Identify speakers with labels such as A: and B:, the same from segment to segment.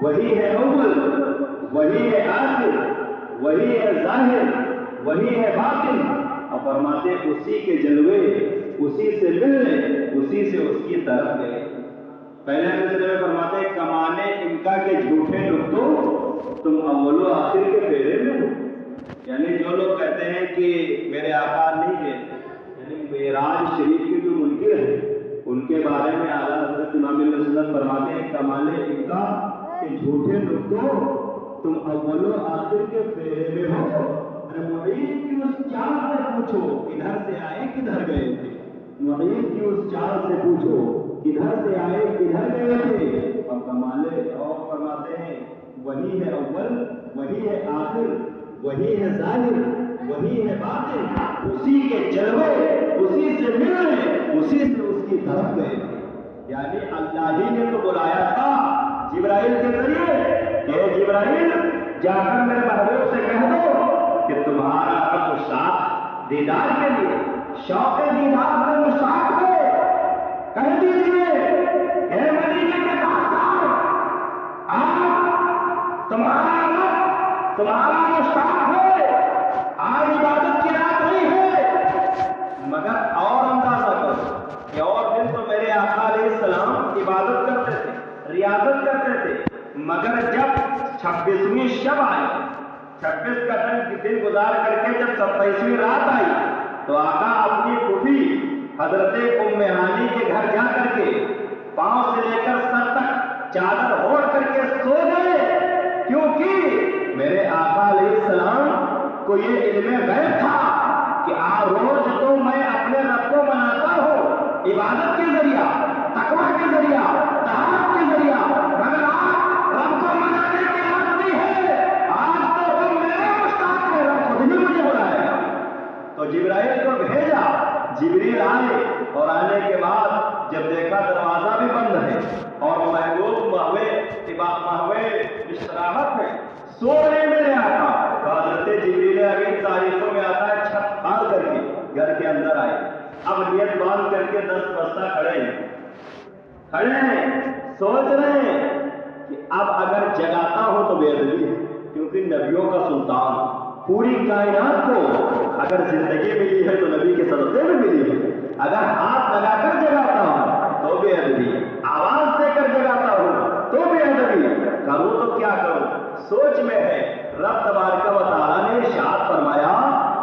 A: وہی ہے اول، وہی ہے آخر، وہی ہے ظاہر، وہی ہے باطن، اور فرماتے اسی کے جلوے اسی سے ملنے اسی سے اس کی طرف گئے۔ پہلے مصرے میں فرماتے کمانے ان کا کے جھوٹے نقطوں تم اول و آخر کے پھیرے میں ہو۔ یعنی جو لوگ کہتے ہیں کہ میرے آقا نہیں ہے، یعنی معراج شریف کے جو منکر ہیں ان کے بارے میں اعلیٰ حضرت امام علیہ السلام فرماتے ہیں کمانے ان کا کہ جھوٹے نقطوں تم اول و آخر کے پھیرے میں ہو۔ معین کی اس چال سے پوچھو کدھر سے آئے کدھر گئے تھے، معین کی اس چال سے پوچھو کدھر سے آئے کدھر گئے تھے، اور کمالے اور فرماتے ہیں وہی ہے اول، وہی ہے آخر، وہی ہے ظاہر، وہی ہے باطن، اسی کے جلوے اسی سے ملنے اسی سے اس کی طرف گئے تھے۔ یعنی اللہ ہی نے تو بلایا تھا جبرائیل کے ذریعے کہ جبرائیل جا کر میرے محبوب سے کہہ دو کہ تمہارا رب مشتاق دیدار کے لیے شوق دیدار میں مشتاق ہے، کہہ دیجیے اے مدینے کے تاجدار آپ تمہارا رب تمہارا مشتاق ہے، آج عبادت کی رات نہیں ہے، مگر اور اندازہ کرو کہ اور دن تو میرے آقا علیہ السلام عبادت کرتے تھے، ریاضت کرتے تھے، مگر جب 26ویں شب آئی، 26 کا دن گزار کر کے جب 27ویں رات آئی تو آقا اپنی پھوپھی حضرت ام ہانی کے گھر جا کر کے پاؤں سے لے کر سر تک چادر اوڑھ کر کے سو گئے، کیونکہ میرے آقا علیہ السلام کو یہ علم غیب تھا کہ روز تو میں اپنے رب کو مناتا ہوں عبادت کے ذریعہ، تقویٰ کے ذریعہ، طاعت کے ذریعہ، مگر آج رب کو منانے کی رات نہیں ہے، آج تو رب میرے مشتاق ہے، رب خود ہی مجھے بلائے گا۔ تو جبرائیل کو بھیجا، جبریل آئے، اور آنے کے بعد جب دیکھا دروازہ بھی بند ہے اور محبوب مہوے استراحت میں سو رہے میرے آقا، تو حضرت جبریل امین تاریخوں میں آتا ہے چھت پھاڑ کر کے گھر کے اندر آئے، اب نیت باندھ کر کے 10 بستہ کھڑے ہیں، سوچ رہے ہیں کہ اب اگر جگاتا ہو تو بے ادبی ہے، کیونکہ نبیوں کا سلطان پوری کائنات کو اگر زندگی ملی ہے تو نبی کے صدقے میں ملی ہے، اگر ہاتھ لگا کر جگاتا ہوں تو بے ادبی، آواز دے کر جگاتا ہوں تو بے ادبی، کروں تو کیا کروں، سوچ میں ہے۔ رب تبارک و تعالیٰ نے ارشاد فرمایا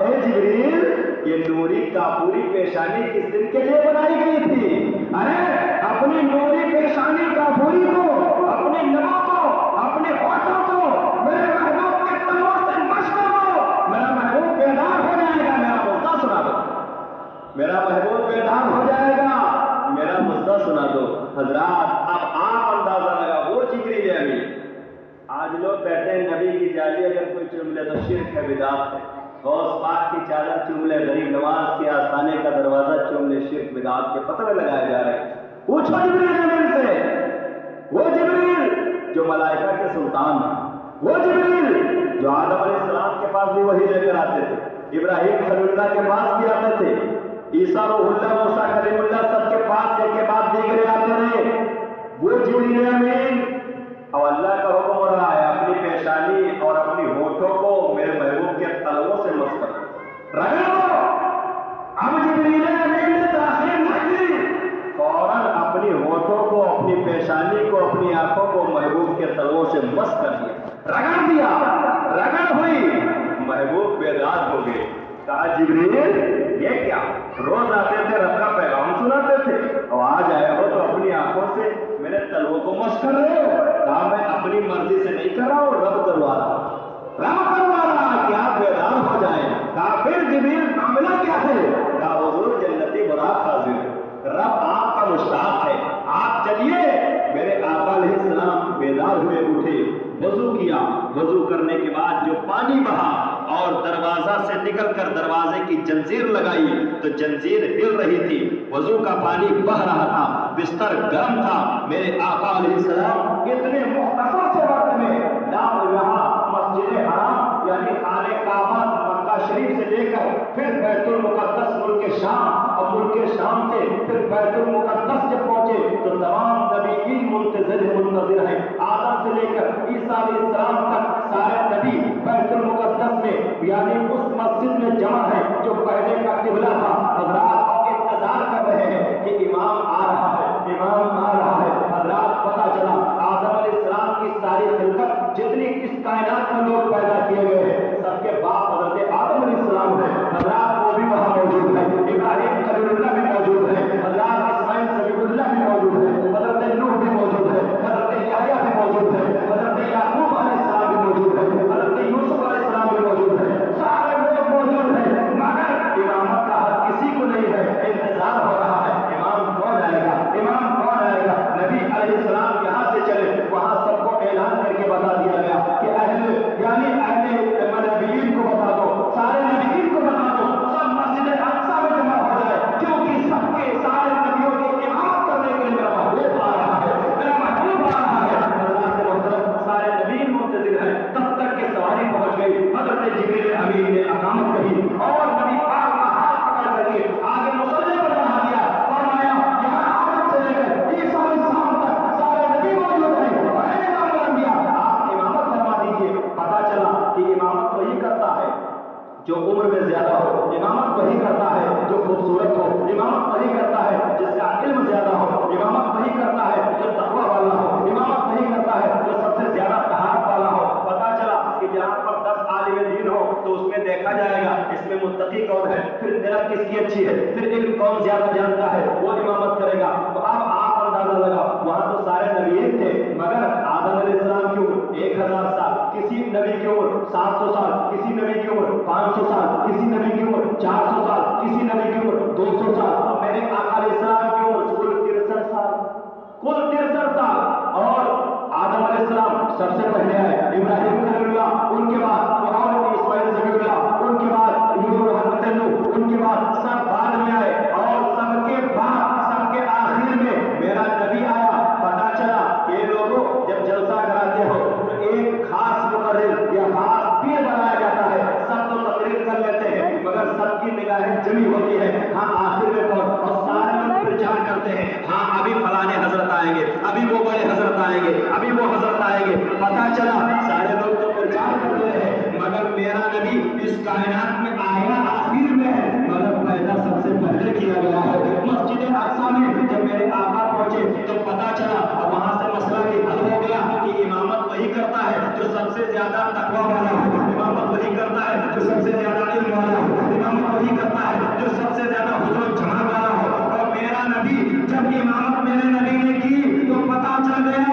A: اے جبریل یہ نوری کافوری پیشانی کس دن کے لیے بنائی گئی تھی؟ ارے اپنی نوری پیشانی کافوری کو، اپنے لبوں کو، اپنے ہونٹوں کو میرے محبوب کے تلووں سے مشق کرو، میرا محبوب بیدار ہو جائے گا، میرا مدعا سنا دو، میرا محبوب بیدار ہو جائے گا، میرا مدعا سنا دو۔ حضرات اب آپ اندازہ لگا وہ جبریل امین، آج لوگ کہتے ہیں نبی کی جالی اگر کوئی چوم لے تو شرک ہے، بدعت ہے، غوث پاک کی چادر چوم لے، غریب نواز کے آستانے کا دروازہ چوم لے، شرک بدعت کے فتوے لگائے جا رہے ہیں۔ پوچھو جبریل امین سے، وہ جبریل جو ملائکہ کے سلطان ہیں، وہ جبریل جو آدم علیہ السلام کے پاس بھی وحی لے کر آتے تھے، ابراہیم خلیل اللہ کے پاس بھی آتے تھے، عیسیٰ روح اللہ، موسیٰ کلیم اللہ، سب کے پاس ایک کے بعد دیگرے آتے رہے، وہ جبریل امین اور اللہ کا حکم ہو رہا ہے اپنی پیشانی اور اپنی ہونٹوں کو میرے محبوب کے تلووں سے مس کر رگڑ دو۔ اب جبریل امین نے تاخیر نہ کی، فوراً اپنی ہونٹوں کو، اپنی پیشانی کو، اپنی آنکھوں کو محبوب کے تلووں سے مس کر دیا، رگڑ دیا، رگڑ ہوئی، محبوب بیدار ہو گئے۔ کہا جبریل یہ کیا، روز آتے تھے رب کا پیغام سناتے تھے اور آج آئے ہو تو اپنی آنکھوں سے میرے تلووں کو مس کر رہے ہو؟ کہا میں اپنی مرضی سے نہیں کر رہا ہوں، رب کروا رہا کہ آپ بیدار ہو جائیں۔ کہا پھر جبریل معاملہ کیا ہے؟ کہا حضور جنتی براق حاضر ہے، رب آپ کا مشتاق ہے، آپ چلیے۔ میرے آقا علیہ السلام بیدار ہوئے، اٹھے، وضو کیا، وضو کرنے کے بعد جو پانی بہا اور دروازہ سے نکل کر دروازے کی جنزیر لگائی تو جنزیر ہل رہی تھی، وضو کا پانی بہ رہا تھا، بستر گرم تھا۔ میرے آقا علیہ السلام اتنے مختصر سے وقت میں یہاں مسجد حرام یعنی خانہ کعبہ مکہ شریف سے لے کر پھر بیت المقدس ملک شام اور ملک شام سے پھر بیت المقدس جب پہنچے تو تمام نبیین منتظر ہیں، آدم سے لے کر
B: یعنی اس مسجد میں جمع ہے جو پہلے کا قبلہ تھا. حضرات انتظار کر رہے ہیں کہ امام آ رہا ہے، امام آ رہا ہے. حضرات پتہ چلا آدم علیہ السلام کی ساری خلقت جتنی اس کائنات میں لوگ پیدا کیے گئے ہیں سب کے باپ حضرت آدم علیہ السلام ہے. حضرات وہ بھی وہاں موجود ہے، ابراہیم خلیل اللہ بھی موجود ہے، حضرات اسماعیل ذبیح اللہ بھی موجود ہے، حضرت نوح بھی موجود ہے، حضرت یحییٰ بھی موجود ہے، حضرت یعقوب علیہ السلام بھی موجود ہے، حضرت یوسف علیہ السلام بھی موجود ہے. سارے لوگ موجود ہیں مگر امامت کا حق کسی کو نہیں ہے. انتظار ہو رہا ہے امام کون آئے گا، امام کون آئے گا. نبی علیہ السلام یہاں سے چلے وہاں سب کو اعلان کر کے بتا دیا گیا کہ اہل نبیین کو بتا دو، سارے نبیین کو بتا دو سب مسجد اقصی میں جمع ہو جائے کیونکہ سب کے سارے نبیوں کی امامت کرنے کے لیے میرا محبوب آ رہا ہے، میرا محبوب آ رہا ہے. اللہ کے محترم سارے نبیین منتظر ہیں تب تک کہ سواری پہنچ گئی. حضرت جبریل امین نے اقامت کہی اور نبی پاک کا ہاتھ پکڑ کر کے آگے مصلی پر بڑھا دیا. فرمایا یہاں آدم سے لے کر عیسیٰ علیہ السلام تک سارے نبی موجود ہیں، اے امام الانبیاء آپ امامت فرما دیجیے. پتا چلا کہ امامت وہی کرتا ہے جو عمر میں زیادہ ہو، امامت وہی کرتا ہے جو خوبصورت ہو، امامت وہی کرتا ہے جس کا علم زیادہ ہو، امامت وہی کرتا ہے جو تقویٰ والا ہو، امامت وہی کرتا ہے جو سب سے زیادہ طہارت والا ہو. پتا چلا کہ جہاں پر 10 عالم دین ہو تو اس میں دیکھا جائے گا اس میں متقی کون ہے، پھر قرأت کس کی اچھی ہے، پھر علم کون زیادہ جانتا ہے وہ امامت کرے گا. تو اب آپ اندازہ لگا وہاں تو سارے نبیین تھے مگر آدم علیہ السلام کی عمر 1000 سال، کسی نبی کی عمر 700 سال، کسی نبی کی عمر 500 سال، کسی نبی کی عمر 400 سال، کسی نبی کی عمر 200 سال. اور میرے آقا علیہ السلام کی عمر کل 63 سال، کل 63 سال. اور آدم علیہ السلام سب سے پہلے آئے، ابراہیم خلیل اللہ ان کے بعد، اور اسماعیل ذبیح اللہ ان کے بعد، یوسف حضرت نوح ان کے بعد، سب بعد میں آئے اور سب کے بعد سب کے آخر میں میرا نبی آیا. پتا چلا کہ لوگوں جب جلسہ کراتے ہو تو ایک خاص مقرر یا خاص پیر بنایا جاتا ہے. سب تو تقریر کر لیتے ہیں مگر سب کی نگاہیں جمی ہوتی ہے ہاں آخر میں کون، اور سارے لوگ پرچار کرتے ہیں ہاں ابھی فلانے حضرت آئیں گے، ابھی وہ بڑے حضرت آئیں گے، ابھی وہ حضرت آئیں گے. پتا چلا سارے لوگ تو پرچار کرتے ہیں مگر میرا نبی اس کائنات میں آیا آخر میں ہے مگر پیدا سب سے پہلے کیا گیا ہے. مسجد اقصی میں جب میرے آقا پہنچے تو پتا چلا اور وہاں سے مسئلہ یہ حل ہو گیا کہ امامت وہی کرتا ہے جو سب سے زیادہ تقویٰ والا ہو، امامت وہی کرتا ہے جو سب سے زیادہ علم والا ہو، امامت وہی کرتا ہے جو سب سے زیادہ حضور و جمال والا ہو. اور میرا نبی جب امامت میرے نبی نے کی تو پتا چل گیا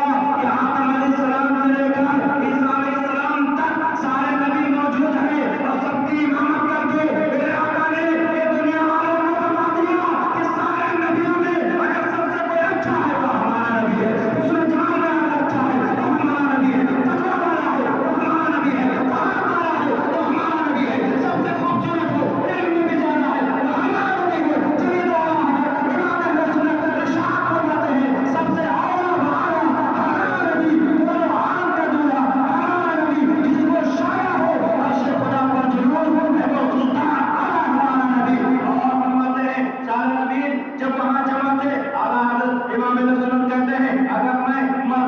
B: کہ آدم علیہ السلام سے لے کر عیسیٰ علیہ السلام تک سارے نبی موجود ہیں اور سب کی امامت کر کے میرے آقا نے یہ دنیا والوں کو بتا دیا کہ سارے نبیوں میں اگر سب سے کوئی اچھا ہے تو ہمارا نبی ہے، اس میں جمال میں اگر اچھا ہے تو ہمارا نبی ہے، تقویٰ والا ہے تو ہمارا نبی ہے، طہارت والا ہے تو ہمارا نبی ہے، سب سے خوبصورت ہو، علم میں بھی زیادہ ہے تو ہمارا نبی ہے. جمیل والا ہے امام اہل سنت ارشاد فرماتے ہیں سب سے اعلیٰ بآلہ ہمارا نبی، بولو عام کا دولہا ہمارا نبی، جس کو شایع ہو عرش خدا پر جلوس ہے وہ سلطان اعلیٰ ہمارا نبی. اور فرماتے ہیں سارے نبی جب وہاں جمع تھے اعلیٰ حضرت امام اہل سنت کہتے ہیں اگر میں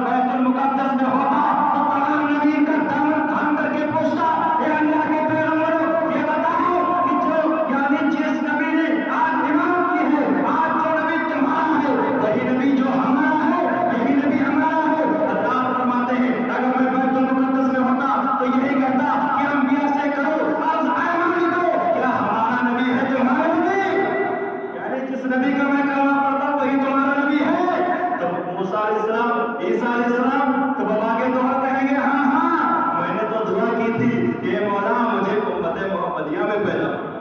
B: بیت المقدس میں ہوتا تو تمام نبی کا دامن تھام کر کے پوچھتا اے اللہ کے پیغمبروں یہ بتاؤ کہ جو یعنی جس نبی نے آج امامت کی ہے، آج جو نبی تمہارا ہے وہی نبی جو ہمارا ہے، یہی نبی ہمارا ہے. اللہ فرماتے ہیں اگر میں بیت المقدس میں ہوتا تو یہی کہتا کہ انبیاء سے کرو عرض اے مالکو کیا ہمارا نبی ہے تمہارا نبی، یعنی جس نبی کا میں کلمہ پڑھتا وہی تمہارا نبی ہے. تو موسیٰ علیہ السلام عیسیٰ علیہ السلام تو بابا کے دعا کہیں گے ہاں ہاں میں نے تو دعا کی تھی کہ مولا مجھے امت محمدیہ میں پیدا کرو.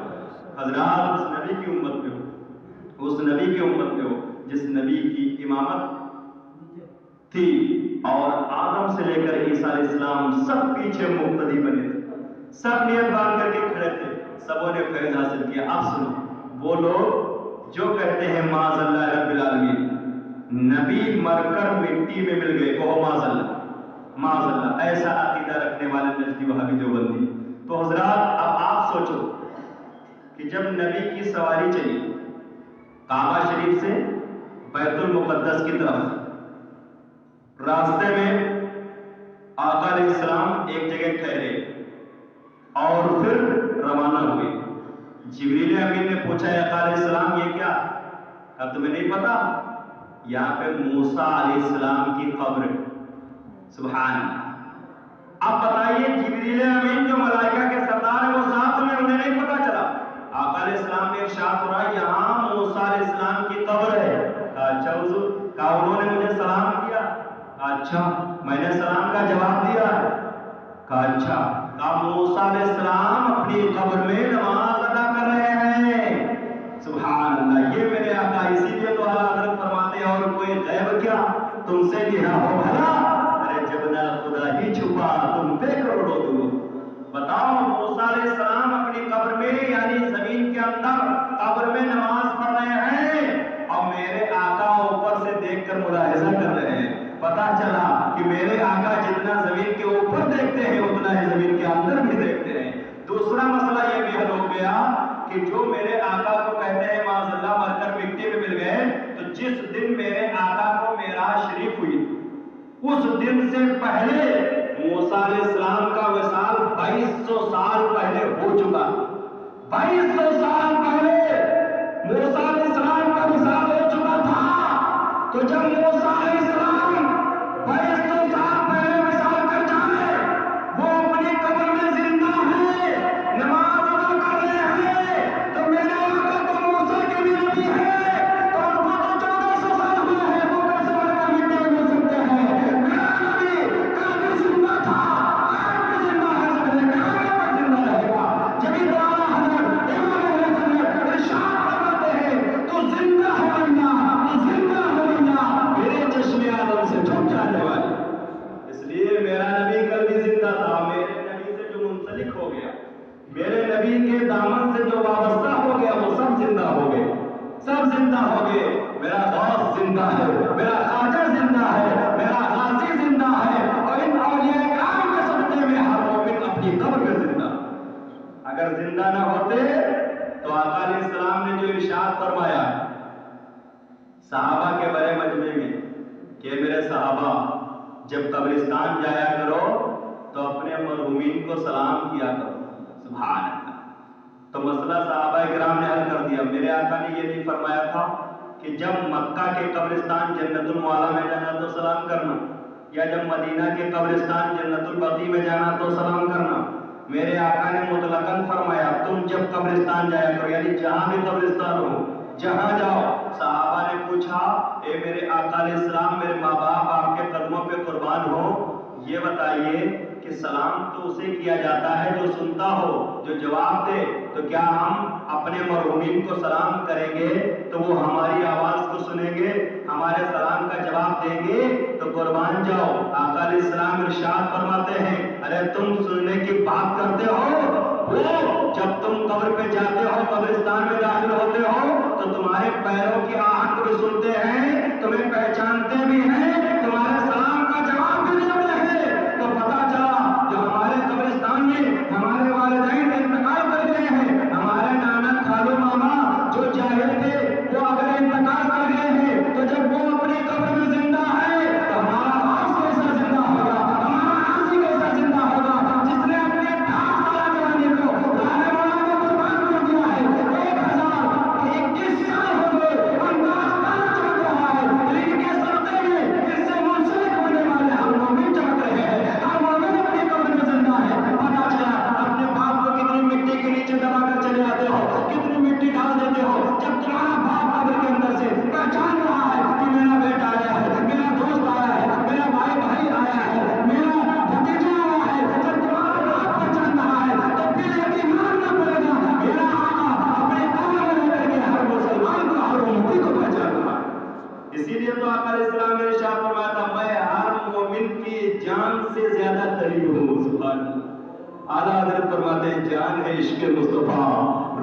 B: حضرات اس نبی کی امت میں ہو، اس نبی کی امت میں ہو جس نبی کی امامت تھی اور آدم سے لے کر عیسیٰ علیہ السلام سب پیچھے مقتدی بنے تھے، سب نیت باندھ کر کے کھڑے تھے، سبوں نے فیض حاصل کیا. آپ سنو وہ لوگ جو کہتے ہیں معاذ اللہ رب العالمین نبی مر کر مٹی میں مل گئے وہ معاذ اللہ، معاذ اللہ ایسا عقیدہ رکھنے والے نجدی وہابی دیوبندی. تو حضرات اب آپ سوچو کہ جب نبی کی سواری چلی کعبہ شریف سے بیت المقدس کی طرف، راستے میں آقا علیہ السلام ایک جگہ ٹھہرے اور پھر
A: پوچھا اے آقا علیہ السلام یہ کیا؟ کہا تمہیں نہیں پتا؟ یہاں پہ موسیٰ علیہ السلام کی قبر ہے۔ سبحان اللہ۔ اب بتائیے جبریل امین جو ملائکہ کے سردار ہیں وہ ساتھ میں، انہیں نہیں پتا چلا؟ آقا علیہ السلام نے ارشاد ہو رہا ہے یہاں موسیٰ علیہ السلام کی قبر ہے۔ کہا اچھا حضور، کہا انہوں نے مجھے سلام کیا؟ کہا اچھا، میں نے سلام کا جواب دیا؟ کہا اچھا۔ کہا موسیٰ علیہ السلام اپنی قبر میں نماز ادا کر رہے ہیں۔ سبحان اللہ۔ یہ میرے آقا، اسی لیے تو اعلیٰ حضرت فرماتے ہیں اور کوئی غیب کیا تم سے گھرا ہو بھلا، ارے جب نہ خدا ہی چھپا تم پہ کروڑوں دور۔ بتاؤ موسیٰ علیہ السلام اپنی قبر میں یعنی زمین کے اندر قبر میں نماز پڑھ رہے ہیں اور میرے آقا اوپر سے دیکھ کر ملاحظہ کر رہے ہیں۔ پتا چلا کہ میرے آقا جتنا زمین کے اوپر دیکھتے ہیں اتنا ہی زمین کے اندر بھی دیکھتے ہیں۔ دوسرا مسئلہ یہ بھی حل ہو گیا کہ جو میرے آقا کو کہتے ہیں معاذ اللہ مر کر مٹی میں مل گئے، تو جس دن میرے آقا کو معراج شریف ہوئی اس دن سے پہلے موسیٰ علیہ السلام کا وصال 2200 سال پہلے ہو چکا۔ 2200 سال پہلے موسیٰ علیہ السلام کا وصال ہو چکا تھا۔ تو جب موسیٰ علیہ السلام 2200 سال پہلے وصال کر جائے، وہ اپنی قبر میں زندہ ہے، نماز ادا کر رہے ہیں، تو میرے آقا تو موسیٰ کے بھی نبی ہے، تو ان کو تو 1400 سال ہوئے ہیں، وہ کیسے مر کر مٹی میں مل سکتے ہیں؟ میرا نبی کل بھی زندہ تھا، آج بھی زندہ ہے، سمجھے قیامت تک زندہ رہے گا۔ جبھی تو اعلیٰ حضرت امام اہل سنت ارشاد فرماتے ہیں تو زندہ ہو اللہ، تو زندہ ہو اللہ، میرے چشم آدم سے چھپ جانے والے۔ اس لیے میرا نبی کل بھی زندہ تھا، میرے نبی سے جو منسلک ہو گیا، میرے نبی کے دامن سے جو وابستہ ہو گیا، وہ سب زندہ ہو گئے، سب زندہ ہو گئے۔ میرا غوث زندہ ہے، میرا خواجہ زندہ ہے، میرا غازی زندہ ہے، اور ان اولیاء کرام کے صدقے میں ہر مومن اپنی قبر میں زندہ۔ اگر زندہ نہ ہوتے تو آقا علیہ السلام نے جو ارشاد فرمایا صحابہ کے بڑے مجمع میں کہ میرے صحابہ جب قبرستان جایا کرو تو اپنے مرحومین کو سلام کیا کرو۔ سبحان اللہ۔ تو مسئلہ صحابہ کرام نے حل کر دیا۔ میرے آقا نے یہ نہیں فرمایا تھا کہ جب مکہ کے قبرستان جنت المعلا میں جانا تو سلام کرنا، یا جب مدینہ کے قبرستان جنت البقیع میں جانا تو سلام کرنا۔ میرے آقا نے مطلقاً فرمایا تم جب قبرستان جایا کرو، یعنی جہاں بھی قبرستان ہو جہاں جاؤ۔ صحابہ نے پوچھا اے میرے آقا علیہ السلام، میرے ماں باپ آپ کے قدموں پہ قربان ہو، یہ بتائیے کہ سلام تو اسے کیا جاتا ہے جو سنتا ہو، جو جواب دے، تو کیا ہم اپنے مرحومین کو سلام کریں گے تو وہ ہماری آواز کو سنیں گے، ہمارے سلام کا جواب دیں گے تو قربان جاؤ۔ آقا علیہ السلام ارشاد فرماتے ہیں ارے تم سننے کی بات کرتے ہو، وہ جب تم قبر پہ جاتے ہو، قبرستان میں داخل ہوتے ہو تو تمہارے پیروں کی آہٹ کو بھی سنتے ہیں، تمہیں پہچانتے بھی ہیں، تمہارے سلام کا جواب بھی دیتے ہیں۔ تو پتا چلا جو ہمارے قبرستان میں ہمارے والدین انتقال کر گئے ہیں، ہمارے نانا خالو ماما جو جاہل تھے وہ اگر انتقال کر گئے ہیں، تو جب وہ اپنی قبر میں زندہ ہے تو ہمارا غوث کیسا زندہ ہوگا، ہمارا غازی کیسا زندہ ہوگا، جس نے اپنے 18 سالہ جوانی کو لانے والا کو قربان کر دیا ہے۔ 1021 سال ہو گئے، انداز تازہ چمک رہا ہے، لیکن کے صدقے میں اس سے منسلک ہونے والے ہر مومن چمک رہے ہیں، ہر مومن اپنی قبر میں زندہ ہے۔ پتا چلا اپنے باپ کو کتنی مٹی کے نیچے دبا کر چلے آتے ہو، کتنی مٹی ڈال دیتے ہو، جب تمہارا باپ قبر کے اندر سے پہچان رہا ہے کہ میرا بیٹا آیا ہے، میرا دوست آیا ہے، میرا بھائی آیا ہے، میرا بھتیجا آیا ہے، جب تمہارا باپ پہچان رہا ہے تو پھر یقین ماننا پڑے گا میرا آقا اپنے قبر میں رہ کر کے ہر مسلمان کو، ہر امتی کو پہچان رہا ہے۔ اسی لیے تو آقا علیہ السلام نے ارشاد فرمایا تھا میں ہر مومن کی جان سے زیادہ قریب ہوں۔ سبحان اللہ۔ اعلیٰ حضرت فرماتے ہیں جان ہے عشق مصطفیٰ،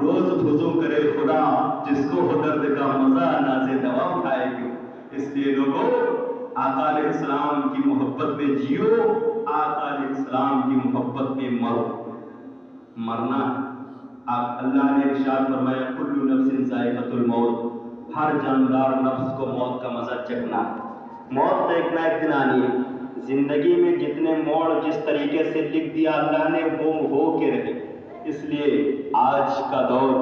A: روز فضو کرے خدا، جس کو ہو درد کا مزہ ناز دوا اٹھائے کیوں۔ اس لیے لوگوں آقا علیہ السلام کی محبت میں جیو، آقا علیہ السلام کی محبت میں مرو۔ مرنا آپ اللہ نے ارشاد فرمایا کل نفس ذائقۃ الموت، ہر جاندار نفس کو موت کا مزہ چکھنا ہے، موت دیکھنا ایک دن آنی ہے۔ زندگی میں جتنے موڑ جس طریقے سے لکھ دیا اللہ نے وہ ہو کے رہے، اس لیے آج کا دور